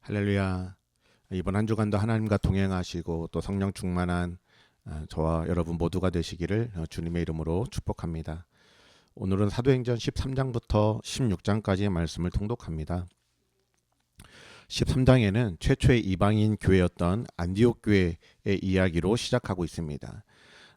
할렐루야. 이번 한 주간도 하나님과 동행하시고 또 성령 충만한 저와 여러분 모두가 되시기를 주님의 이름으로 축복합니다. 오늘은 사도행전 13장부터 16장까지의 말씀을 통독합니다. 13장에는 최초의 이방인 교회였던 안디옥 교회의 이야기로 시작하고 있습니다.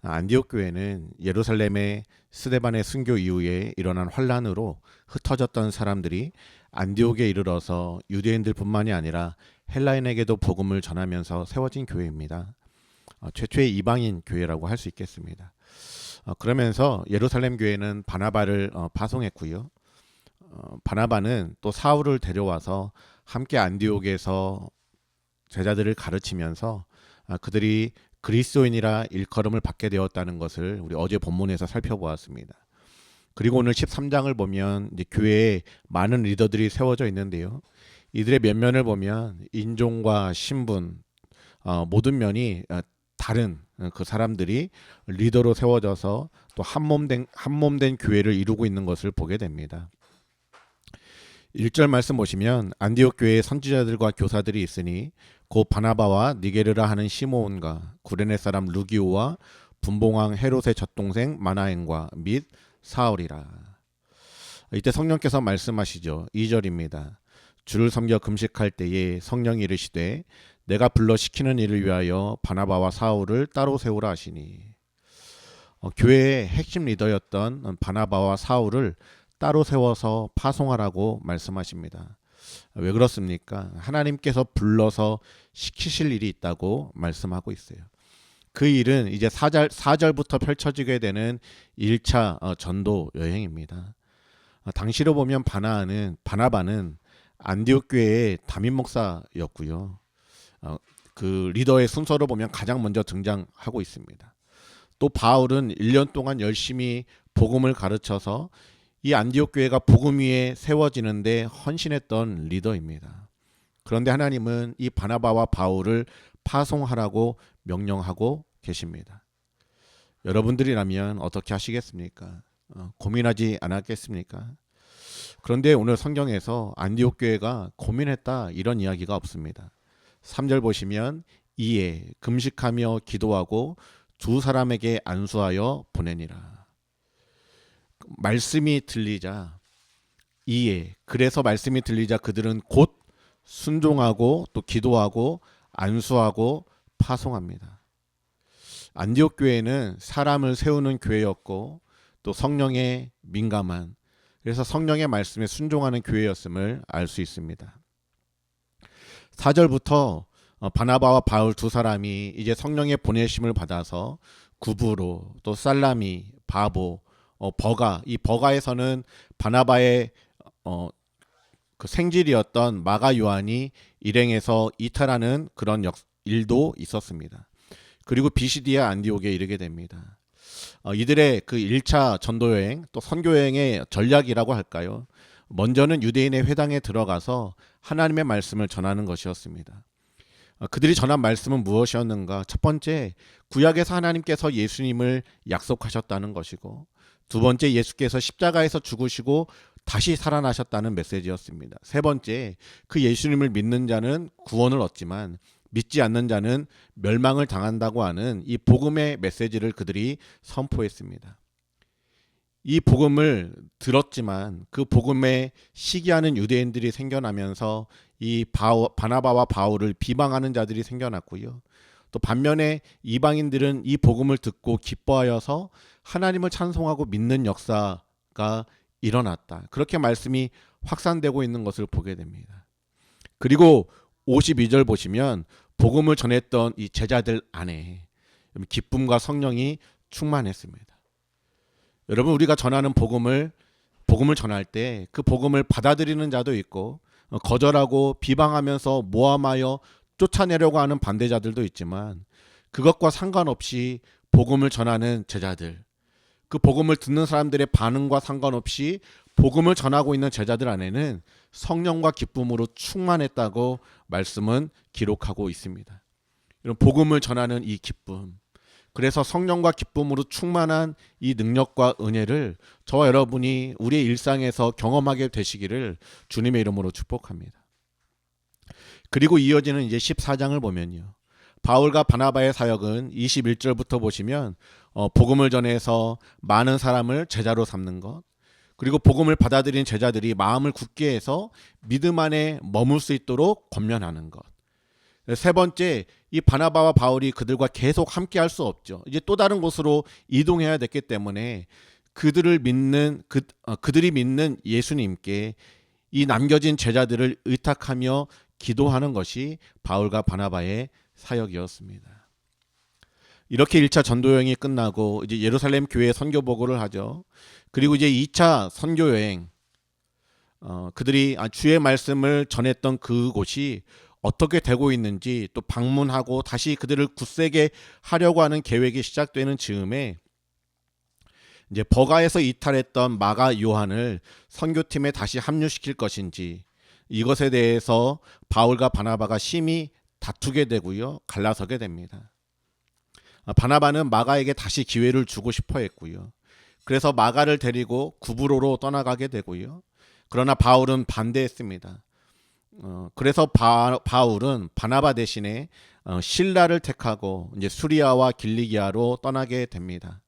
안디옥 교회는 예루살렘의 스데반의 순교 이후에 일어난 환란으로 흩어졌던 사람들이 안디옥에 이르러서 유대인들뿐만이 아니라 헬라인에게도 복음을 전하면서 세워진 교회입니다. 최초의 이방인 교회라고 할 수 있겠습니다. 그러면서 예루살렘 교회는 바나바를 파송했고요. 바나바는 또 사울을 데려와서 함께 안디옥에서 제자들을 가르치면서 그들이 그리스도인이라 일컬음을 받게 되었다는 것을 우리 어제 본문에서 살펴보았습니다. 그리고 오늘 13장을 보면 이제 교회에 많은 리더들이 세워져 있는데요. 이들의 면면을 보면 인종과 신분 모든 면이 다른 그 사람들이 리더로 세워져서 또 한몸된 교회를 이루고 있는 것을 보게 됩니다. 1절 말씀 보시면 안디옥 교회에 선지자들과 교사들이 있으니 곧 바나바와 니게르라 하는 시므온과 구레네 사람 루기오와 분봉왕 헤롯의 젖동생 마나엔과 및 사울이라. 이때 성령께서 말씀하시죠. 2절입니다. 주를 섬겨 금식할 때에 성령이 이르시되 내가 불러 시키는 일을 위하여 바나바와 사울을 따로 세우라 하시니, 교회의 핵심 리더였던 바나바와 사울을 따로 세워서 파송하라고 말씀하십니다. 왜 그렇습니까? 하나님께서 불러서 시키실 일이 있다고 말씀하고 있어요. 그 일은 이제 4절부터 펼쳐지게 되는 1차 전도 여행입니다. 당시로 보면 바나바는 안디옥 교회의 담임 목사였고요. 그 리더의 순서로 보면 가장 먼저 등장하고 있습니다. 또 바울은 1년 동안 열심히 복음을 가르쳐서 이 안디옥 교회가 복음 위에 세워지는데 헌신했던 리더입니다. 그런데 하나님은 이 바나바와 바울을 파송하라고 명령하고 계십니다. 여러분들이라면 어떻게 하시겠습니까? 고민하지 않았겠습니까? 그런데 오늘 성경에서 안디옥 교회가 고민했다 이런 이야기가 없습니다. 3절 보시면 이에 금식하며 기도하고 두 사람에게 안수하여 보내니라. 말씀이 들리자 그래서 말씀이 들리자 그들은 곧 순종하고 또 기도하고 안수하고 파송합니다. 안디옥 교회는 사람을 세우는 교회였고 또 성령에 민감한, 그래서 성령의 말씀에 순종하는 교회였음을 알 수 있습니다. 4절부터 바나바와 바울 두 사람이 이제 성령의 보내심을 받아서 구브로 또 살라미, 바보, 버가, 이 버가에서는 바나바의 그 생질이었던 마가 요한이 일행에서 이탈하는 그런 일도 있었습니다. 그리고 비시디아 안디옥에 이르게 됩니다. 이들의 그 1차 전도여행 또 선교여행의 전략이라고 할까요? 먼저는 유대인의 회당에 들어가서 하나님의 말씀을 전하는 것이었습니다. 그들이 전한 말씀은 무엇이었는가? 첫 번째, 구약에서 하나님께서 예수님을 약속하셨다는 것이고, 두 번째, 예수께서 십자가에서 죽으시고 다시 살아나셨다는 메시지였습니다. 세 번째, 그 예수님을 믿는 자는 구원을 얻지만 믿지 않는 자는 멸망을 당한다고 하는 이 복음의 메시지를 그들이 선포했습니다. 이 복음을 들었지만 그 복음에 시기하는 유대인들이 생겨나면서 이 바나바와 바울을 비방하는 자들이 생겨났고요. 또 반면에 이방인들은 이 복음을 듣고 기뻐하여서 하나님을 찬송하고 믿는 역사가 일어났다. 그렇게 말씀이 확산되고 있는 것을 보게 됩니다. 그리고 52절 보시면 복음을 전했던 이 제자들 안에 기쁨과 성령이 충만했습니다. 여러분, 우리가 전하는 복음을 전할 때 그 복음을 받아들이는 자도 있고 거절하고 비방하면서 모함하여 쫓아내려고 하는 반대자들도 있지만, 그것과 상관없이 복음을 전하는 제자들, 그 복음을 듣는 사람들의 반응과 상관없이 복음을 전하고 있는 제자들 안에는 성령과 기쁨으로 충만했다고 말씀은 기록하고 있습니다. 이런 복음을 전하는 이 기쁨, 그래서 성령과 기쁨으로 충만한 이 능력과 은혜를 저와 여러분이 우리의 일상에서 경험하게 되시기를 주님의 이름으로 축복합니다. 그리고 이어지는 이제 14장을 보면요. 바울과 바나바의 사역은 21절부터 보시면 복음을 전해서 많은 사람을 제자로 삼는 것, 그리고 복음을 받아들인 제자들이 마음을 굳게 해서 믿음 안에 머물 수 있도록 권면하는 것. 세 번째, 이 바나바와 바울이 그들과 계속 함께 할 수 없죠. 이제 또 다른 곳으로 이동해야 됐기 때문에 그들을 믿는 그들이 믿는 예수님께 이 남겨진 제자들을 의탁하며 기도하는 것이 바울과 바나바의 사역이었습니다. 이렇게 1차 전도 여행이 끝나고 이제 예루살렘 교회에 선교 보고를 하죠. 그리고 이제 2차 선교 여행, 그들이 주의 말씀을 전했던 그곳이 어떻게 되고 있는지 또 방문하고 다시 그들을 굳세게 하려고 하는 계획이 시작되는 즈음에 이제 버가에서 이탈했던 마가 요한을 선교팀에 다시 합류시킬 것인지 이것에 대해서 바울과 바나바가 심히 다투게 되고요. 갈라서게 됩니다. 바나바는 마가에게 다시 기회를 주고 싶어 했고요. 그래서 마가를 데리고 구브로로 떠나가게 되고요. 그러나 바울은 반대했습니다. 그래서 바울은 바나바 대신에 실라를 택하고 이제 수리아와 길리기아로 떠나게 됩니다.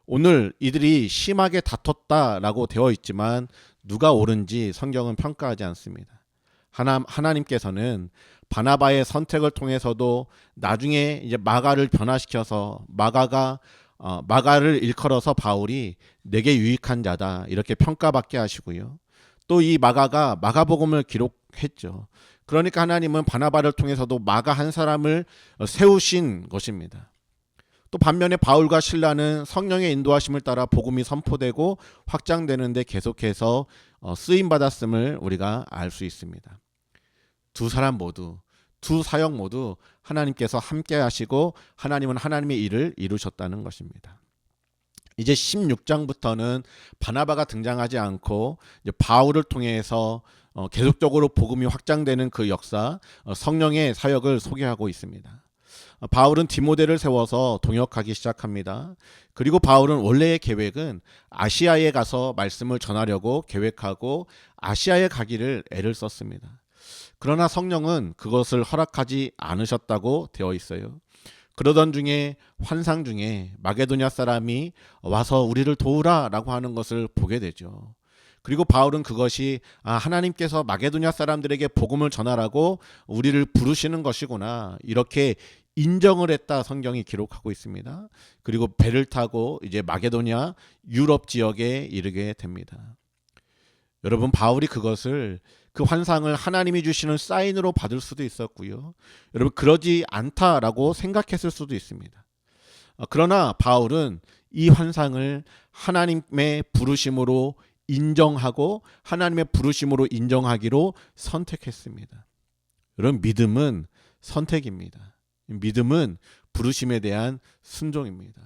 오늘 이들이 심하게 다퉜다라고 되어 있지만 누가 옳은지 성경은 평가하지 않습니다. 하나님께서는 바나바의 선택을 통해서도 나중에 이제 마가를 변화시켜서 마가를 일컬어서 바울이 내게 유익한 자다 이렇게 평가받게 하시고요. 또 이 마가가 마가복음을 기록했죠. 그러니까 하나님은 바나바를 통해서도 마가 한 사람을 세우신 것입니다. 또 반면에 바울과 실라는 성령의 인도하심을 따라 복음이 선포되고 확장되는데 계속해서 쓰임 받았음을 우리가 알 수 있습니다. 두 사람 모두, 두 사역 모두 하나님께서 함께 하시고 하나님은 하나님의 일을 이루셨다는 것입니다. 이제 16장부터는 바나바가 등장하지 않고 이제 바울을 통해서 계속적으로 복음이 확장되는 그 역사, 성령의 사역을 소개하고 있습니다. 바울은 디모데를 세워서 동역하기 시작합니다. 그리고 바울은 원래의 계획은 아시아에 가서 말씀을 전하려고 계획하고 아시아에 가기를 애를 썼습니다. 그러나 성령은 그것을 허락하지 않으셨다고 되어 있어요. 그러던 중에 환상 중에 마게도냐 사람이 와서 우리를 도우라 라고 하는 것을 보게 되죠. 그리고 바울은 그것이 하나님께서 마게도냐 사람들에게 복음을 전하라고 우리를 부르시는 것이구나 이렇게 인정을 했다 성경이 기록하고 있습니다. 그리고 배를 타고 이제 마게도냐 유럽 지역에 이르게 됩니다. 여러분 바울이 그 환상을 하나님이 주시는 사인으로 받을 수도 있었고요. 여러분 그러지 않다라고 생각했을 수도 있습니다. 그러나 바울은 이 환상을 하나님의 부르심으로 인정하고 하나님의 부르심으로 인정하기로 선택했습니다. 여러분 믿음은 선택입니다. 믿음은 부르심에 대한 순종입니다.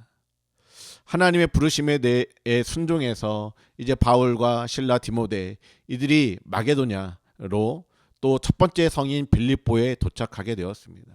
하나님의 부르심에 대해 순종해서 이제 바울과 실라 디모데 이들이 마게도냐로 또 첫 번째 성인 빌립보에 도착하게 되었습니다.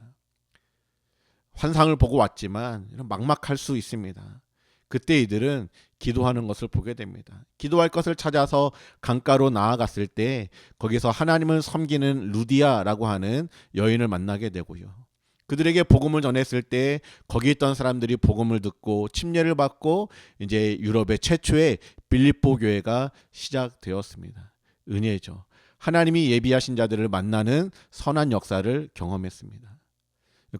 환상을 보고 왔지만 막막할 수 있습니다. 그때 이들은 기도하는 것을 보게 됩니다. 기도할 것을 찾아서 강가로 나아갔을 때 거기서 하나님을 섬기는 루디아라고 하는 여인을 만나게 되고요. 그들에게 복음을 전했을 때 거기 있던 사람들이 복음을 듣고 침례를 받고 이제 유럽의 최초의 빌립보 교회가 시작되었습니다. 은혜죠. 하나님이 예비하신 자들을 만나는 선한 역사를 경험했습니다.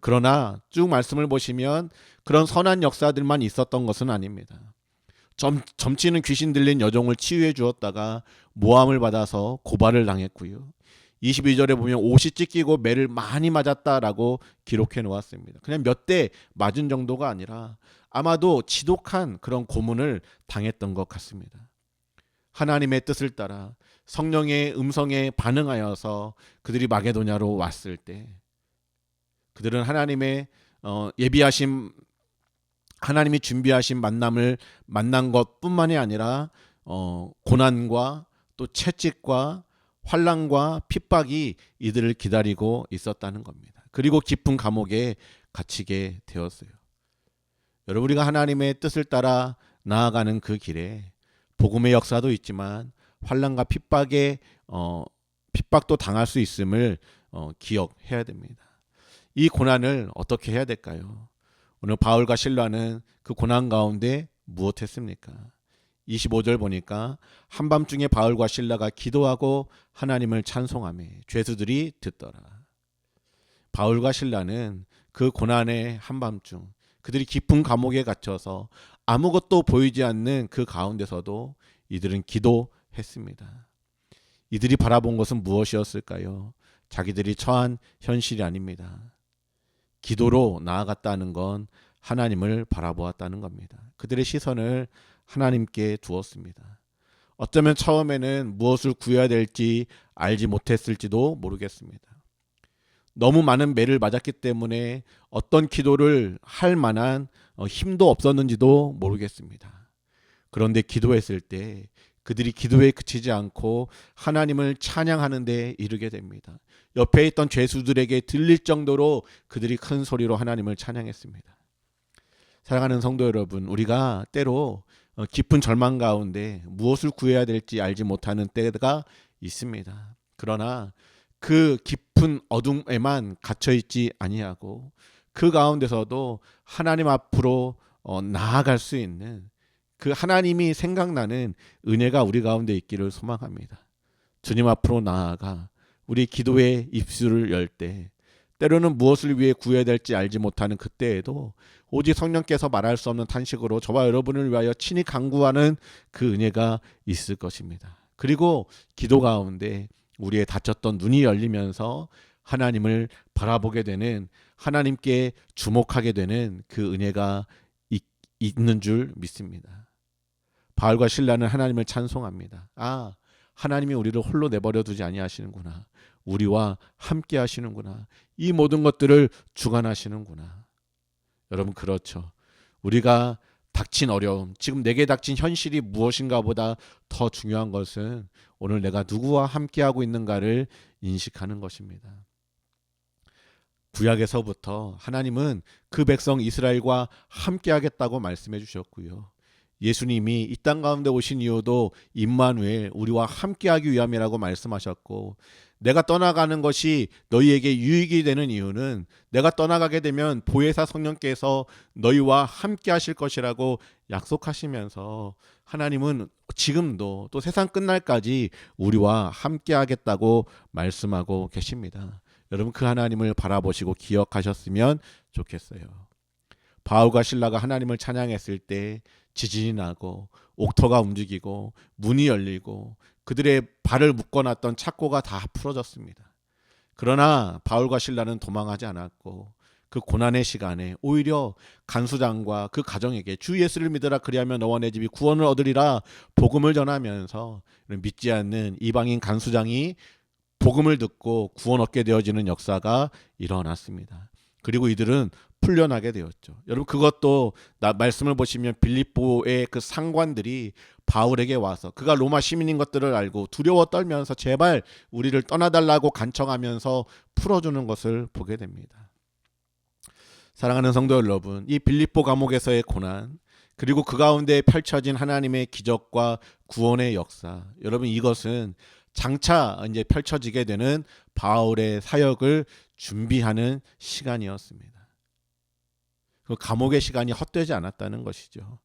그러나 쭉 말씀을 보시면 그런 선한 역사들만 있었던 것은 아닙니다. 점치는 귀신 들린 여종을 치유해 주었다가 모함을 받아서 고발을 당했고요. 22절에 보면 옷이 찢기고 매를 많이 맞았다라고 기록해 놓았습니다. 그냥 몇 대 맞은 정도가 아니라 아마도 지독한 그런 고문을 당했던 것 같습니다. 하나님의 뜻을 따라 성령의 음성에 반응하여서 그들이 마게도냐로 왔을 때 그들은 하나님의 예비하신 하나님이 준비하신 만남을 만난 것뿐만이 아니라 고난과 또 채찍과 환난과 핍박이 이들을 기다리고 있었다는 겁니다. 그리고 깊은 감옥에 갇히게 되었어요. 여러분 우리가 하나님의 뜻을 따라 나아가는 그 길에 복음의 역사도 있지만 환난과 핍박의 핍박도 당할 수 있음을 기억해야 됩니다. 이 고난을 어떻게 해야 될까요? 오늘 바울과 실라는 그 고난 가운데 무엇했습니까? 25절 보니까 한밤중에 바울과 실라가 기도하고 하나님을 찬송하며 죄수들이 듣더라. 바울과 실라는 그 고난의 한밤중 그들이 깊은 감옥에 갇혀서 아무것도 보이지 않는 그 가운데서도 이들은 기도했습니다. 이들이 바라본 것은 무엇이었을까요? 자기들이 처한 현실이 아닙니다. 기도로 나아갔다는 건 하나님을 바라보았다는 겁니다. 그들의 시선을 하나님께 두었습니다. 어쩌면 처음에는 무엇을 구해야 될지 알지 못했을지도 모르겠습니다. 너무 많은 매를 맞았기 때문에 어떤 기도를 할 만한 힘도 없었는지도 모르겠습니다. 그런데 기도했을 때 그들이 기도에 그치지 않고 하나님을 찬양하는 데 이르게 됩니다. 옆에 있던 죄수들에게 들릴 정도로 그들이 큰 소리로 하나님을 찬양했습니다. 사랑하는 성도 여러분, 우리가 때로 깊은 절망 가운데 무엇을 구해야 될지 알지 못하는 때가 있습니다. 그러나 그 깊은 어둠에만 갇혀 있지 아니하고 그 가운데서도 하나님 앞으로 나아갈 수 있는 그 하나님이 생각나는 은혜가 우리 가운데 있기를 소망합니다. 주님 앞으로 나아가 우리 기도의 입술을 열 때 때로는 무엇을 위해 구해야 될지 알지 못하는 그때에도 오직 성령께서 말할 수 없는 탄식으로 저와 여러분을 위하여 친히 간구하는 그 은혜가 있을 것입니다. 그리고 기도 가운데 우리의 닫혔던 눈이 열리면서 하나님을 바라보게 되는, 하나님께 주목하게 되는 그 은혜가 있는 줄 믿습니다. 바울과 실라는 하나님을 찬송합니다. 아, 하나님이 우리를 홀로 내버려 두지 아니하시는구나. 우리와 함께 하시는구나. 이 모든 것들을 주관하시는구나. 여러분, 그렇죠. 우리가 닥친 어려움, 지금 내게 닥친 현실이 무엇인가 보다 더 중요한 것은 오늘 내가 누구와 함께하고 있는가를 인식하는 것입니다. 구약에서부터 하나님은 그 백성 이스라엘과 함께하겠다고 말씀해 주셨고요. 예수님이 이 땅 가운데 오신 이유도 임마누엘, 우리와 함께하기 위함이라고 말씀하셨고, 내가 떠나가는 것이 너희에게 유익이 되는 이유는 내가 떠나가게 되면 보혜사 성령께서 너희와 함께하실 것이라고 약속하시면서 하나님은 지금도 또 세상 끝날까지 우리와 함께하겠다고 말씀하고 계십니다. 여러분, 그 하나님을 바라보시고 기억하셨으면 좋겠어요. 바울과 실라가 하나님을 찬양했을 때 지진이 나고 옥토가 움직이고 문이 열리고 그들의 발을 묶어놨던 착고가 다 풀어졌습니다. 그러나 바울과 실라는 도망하지 않았고 그 고난의 시간에 오히려 간수장과 그 가정에게 주 예수를 믿으라, 그리하면 너와 내 집이 구원을 얻으리라 복음을 전하면서 믿지 않는 이방인 간수장이 복음을 듣고 구원 얻게 되어지는 역사가 일어났습니다. 그리고 이들은 풀려나게 되었죠. 여러분, 그것도 말씀을 보시면 빌립보의 그 상관들이 바울에게 와서 그가 로마 시민인 것들을 알고 두려워 떨면서 제발 우리를 떠나달라고 간청하면서 풀어주는 것을 보게 됩니다. 사랑하는 성도 여러분, 이 빌립보 감옥에서의 고난, 그리고 그 가운데 펼쳐진 하나님의 기적과 구원의 역사, 여러분, 이것은 장차 이제 펼쳐지게 되는 바울의 사역을 준비하는 시간이었습니다. 그 감옥의 시간이 헛되지 않았다는 것이죠.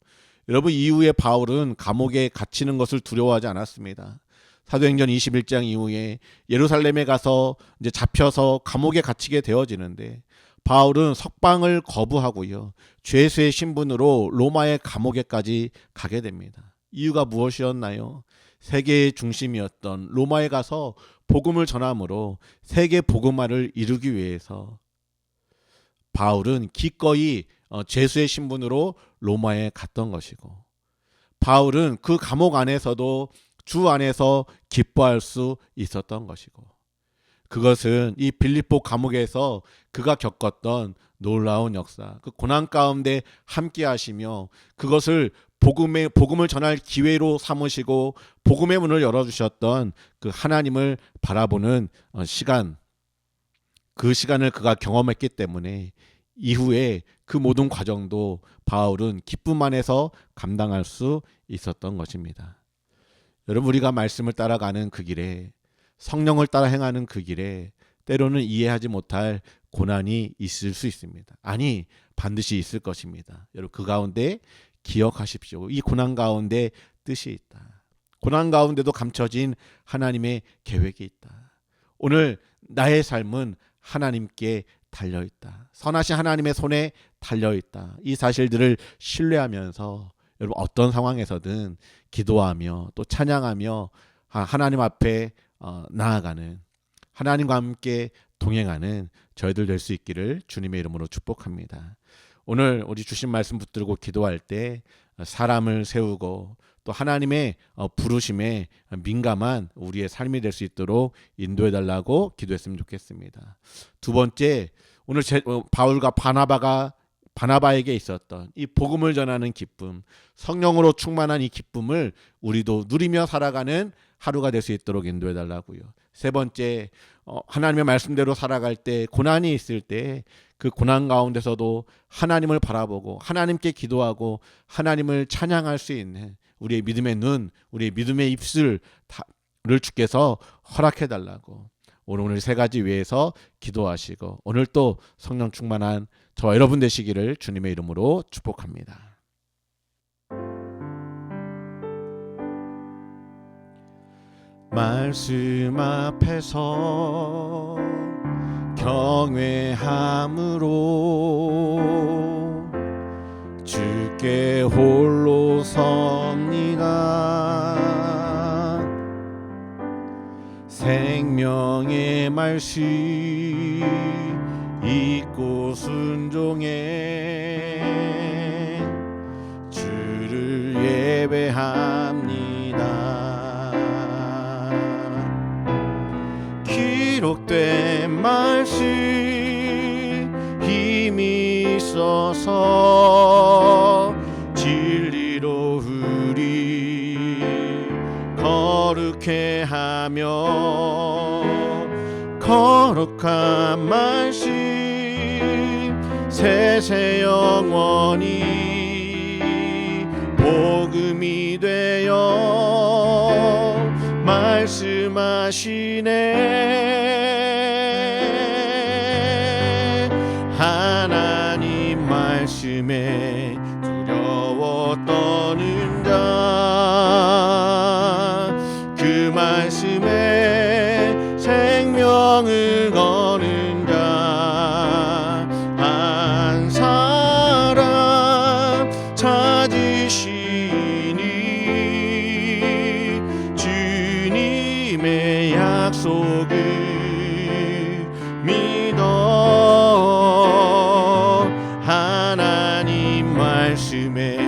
여러분, 이후에 바울은 감옥에 갇히는 것을 두려워하지 않았습니다. 사도행전 21장 이후에 예루살렘에 가서 이제 잡혀서 감옥에 갇히게 되어지는데 바울은 석방을 거부하고요, 죄수의 신분으로 로마의 감옥에까지 가게 됩니다. 이유가 무엇이었나요? 세계의 중심이었던 로마에 가서 복음을 전함으로 세계 복음화를 이루기 위해서 바울은 기꺼이 죄수의 신분으로 로마에 갔던 것이고, 바울은 그 감옥 안에서도 주 안에서 기뻐할 수 있었던 것이고, 그것은 이 빌립보 감옥에서 그가 겪었던 놀라운 역사, 그 고난 가운데 함께 하시며 그것을 복음을 전할 기회로 삼으시고 복음의 문을 열어주셨던 그 하나님을 바라보는 시간, 그 시간을 그가 경험했기 때문에 이후에 그 모든 과정도 바울은 기쁨 안에서 감당할 수 있었던 것입니다. 여러분, 우리가 말씀을 따라가는 그 길에 성령을 따라 행하는 그 길에 때로는 이해하지 못할 고난이 있을 수 있습니다. 아니, 반드시 있을 것입니다. 여러분, 그 가운데 기억하십시오. 이 고난 가운데 뜻이 있다. 고난 가운데도 감춰진 하나님의 계획이 있다. 오늘 나의 삶은 하나님께 달려있다. 선하신 하나님의 손에 달려있다. 이 사실들을 신뢰하면서 여러분, 어떤 상황에서든 기도하며 또 찬양하며 하나님 앞에 나아가는, 하나님과 함께 동행하는 저희들 될 수 있기를 주님의 이름으로 축복합니다. 오늘 우리 주신 말씀 붙들고 기도할 때 사람을 세우고 또 하나님의 부르심에 민감한 우리의 삶이 될 수 있도록 인도해 달라고 기도했으면 좋겠습니다. 두 번째, 오늘 바울과 바나바에게 있었던 이 복음을 전하는 기쁨, 성령으로 충만한 이 기쁨을 우리도 누리며 살아가는 하루가 될 수 있도록 인도해 달라고요. 세 번째, 하나님의 말씀대로 살아갈 때, 고난이 있을 때 그 고난 가운데서도 하나님을 바라보고 하나님께 기도하고 하나님을 찬양할 수 있는 우리의 믿음의 눈, 우리의 믿음의 입술을 주께서 허락해 달라고 오늘 세 가지 위해서 기도하시고 오늘 또 성령 충만한 저와 여러분 되시기를 주님의 이름으로 축복합니다. 말씀 앞에서 경외함으로 주께 홀로 섭니다. 생명의 말씀 잊고 순종해 주를 예배합니다. 기록된 말씀 힘이 있어서 진리로 우리 거룩해 하며 거룩한 말씀 세세 영원히 복음이 되어 말씀하시네. 하나님 말씀에 두려워 떠는 자, 그 말씀에 생명을 거는 자, 한 사람 찾으시니 주님의 약속을 믿어. 하나님 말씀에